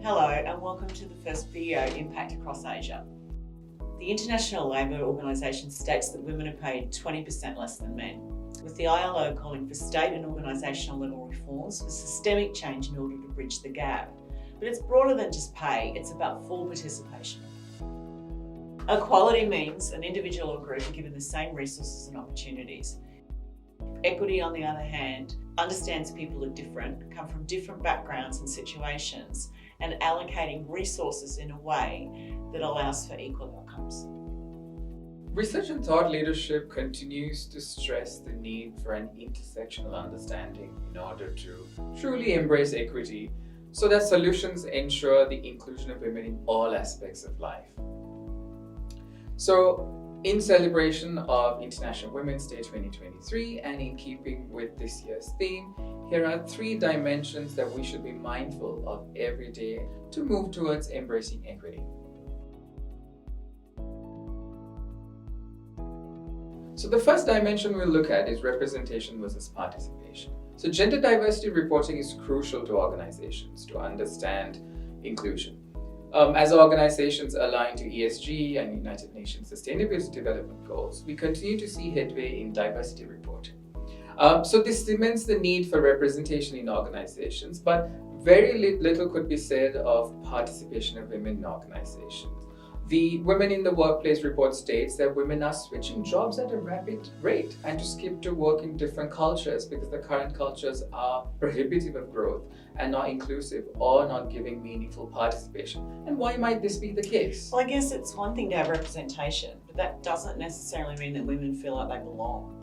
Hello and welcome to the first video Impact Across Asia. The International Labour Organisation states that women are paid 20% less than men, with the ILO calling for state and organisational level reforms for systemic change in order to bridge the gap. But it's broader than just pay, it's about full participation. Equality means an individual or group are given the same resources and opportunities. Equity, on the other hand, understands people are different, come from different backgrounds and situations, and allocating resources in a way that allows for equal outcomes. Research and thought leadership continues to stress the need for an intersectional understanding in order to truly embrace equity so that solutions ensure the inclusion of women in all aspects of life. So, in celebration of International Women's Day 2023 and in keeping with this year's theme, here are 3 dimensions that we should be mindful of every day to move towards embracing equity. So the first dimension we'll look at is representation versus participation. So gender diversity reporting is crucial to organizations to understand inclusion. As organizations align to ESG and United Nations Sustainable Development Goals, we continue to see headway in diversity reporting. So this cements the need for representation in organizations, but very little could be said of participation of women in organizations. The Women in the Workplace report states that women are switching jobs at a rapid rate and to skip to work in different cultures because the current cultures are prohibitive of growth and not inclusive or not giving meaningful participation. And why might this be the case? Well, I guess it's one thing to have representation, but that doesn't necessarily mean that women feel like they belong.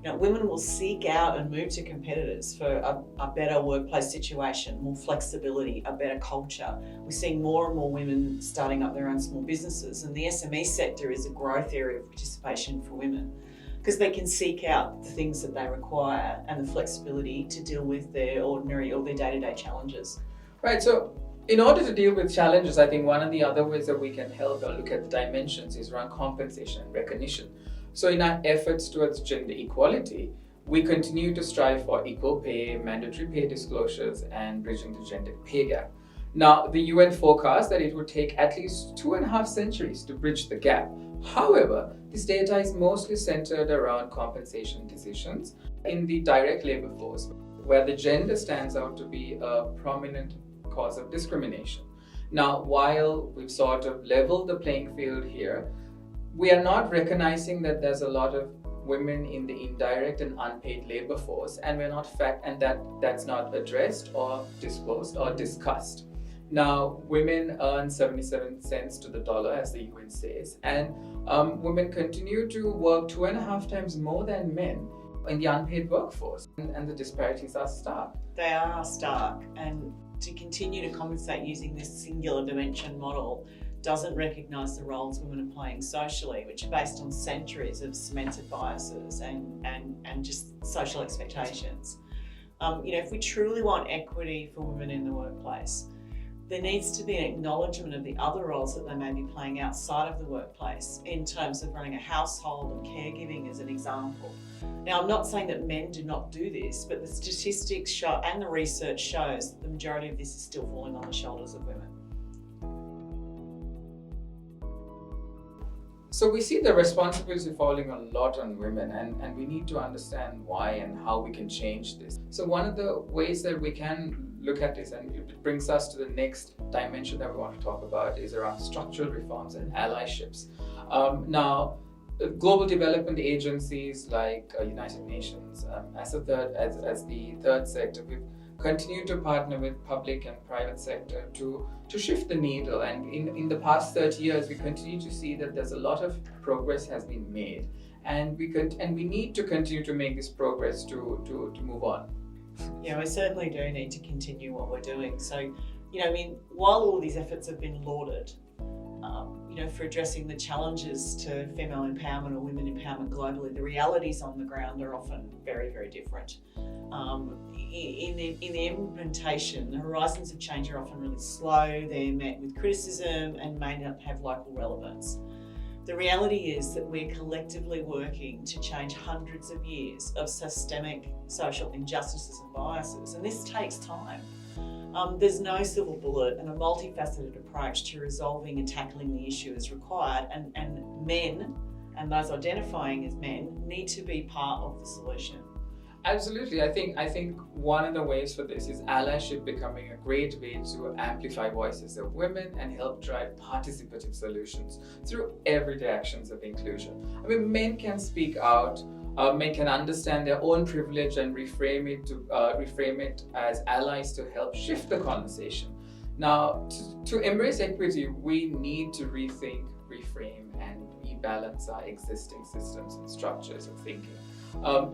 Women will seek out and move to competitors for a better workplace situation, more flexibility, a better culture. We're seeing more and more women starting up their own small businesses, and the SME sector is a growth area of participation for women because they can seek out the things that they require and the flexibility to deal with their ordinary or their day-to-day challenges. Right, so in order to deal with challenges, I think one of the other ways that we can help or look at the dimensions is around compensation and recognition. So in our efforts towards gender equality, we continue to strive for equal pay, mandatory pay disclosures, and bridging the gender pay gap. Now, the UN forecasts that it would take at least 2.5 centuries to bridge the gap. However, this data is mostly centered around compensation decisions in the direct labor force, where the gender stands out to be a prominent cause of discrimination. Now, while we've sort of leveled the playing field here, we are not recognizing that there's a lot of women in the indirect and unpaid labor force, and that's not addressed or disclosed or discussed. Now, women earn 77 cents to the dollar, as the UN says, and women continue to work 2.5 times more than men in the unpaid workforce, and the disparities are stark. They are stark, and to continue to compensate using this singular dimension model doesn't recognise the roles women are playing socially, which are based on centuries of cemented biases and just social expectations. If we truly want equity for women in the workplace, there needs to be an acknowledgement of the other roles that they may be playing outside of the workplace in terms of running a household and caregiving as an example. Now, I'm not saying that men do not do this, but the statistics show and the research shows that the majority of this is still falling on the shoulders of women. So we see the responsibility falling a lot on women, and we need to understand why and how we can change this. So one of the ways that we can look at this, and it brings us to the next dimension that we want to talk about, is around structural reforms and allyships. Now, global development agencies like United Nations, as the third sector, we've continue to partner with public and private sector to shift the needle. And in the past 30 years, we continue to see that there's a lot of progress has been made. And we need to continue to make this progress to move on. Yeah, we certainly do need to continue what we're doing. So, while all these efforts have been lauded, for addressing the challenges to female empowerment or women empowerment globally, the realities on the ground are often very, very different. In the implementation, the horizons of change are often really slow, they're met with criticism and may not have local relevance. The reality is that we're collectively working to change hundreds of years of systemic social injustices and biases, and this takes time. There's no silver bullet, and a multifaceted approach to resolving and tackling the issue is required, and men and those identifying as men need to be part of the solution. Absolutely. I think one of the ways for this is allyship becoming a great way to amplify voices of women and help drive participative solutions through everyday actions of inclusion. I mean, men can speak out, men can understand their own privilege and reframe it as allies to help shift the conversation. Now, to embrace equity, we need to rethink, reframe, and rebalance our existing systems and structures of thinking.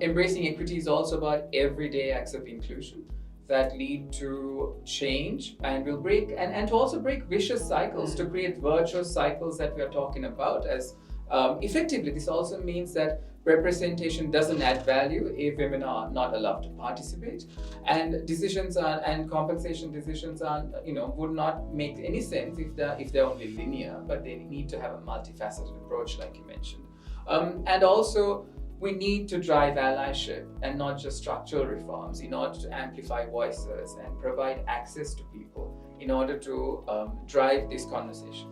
Embracing equity is also about everyday acts of inclusion that lead to change and will break and to also break vicious cycles, to create virtuous cycles that we are talking about. As effectively, this also means that representation doesn't add value if women are not allowed to participate, and decisions and compensation decisions would not make any sense if they're only linear, but they need to have a multifaceted approach, like you mentioned. And also, we need to drive allyship and not just structural reforms in order to amplify voices and provide access to people in order to drive this conversation.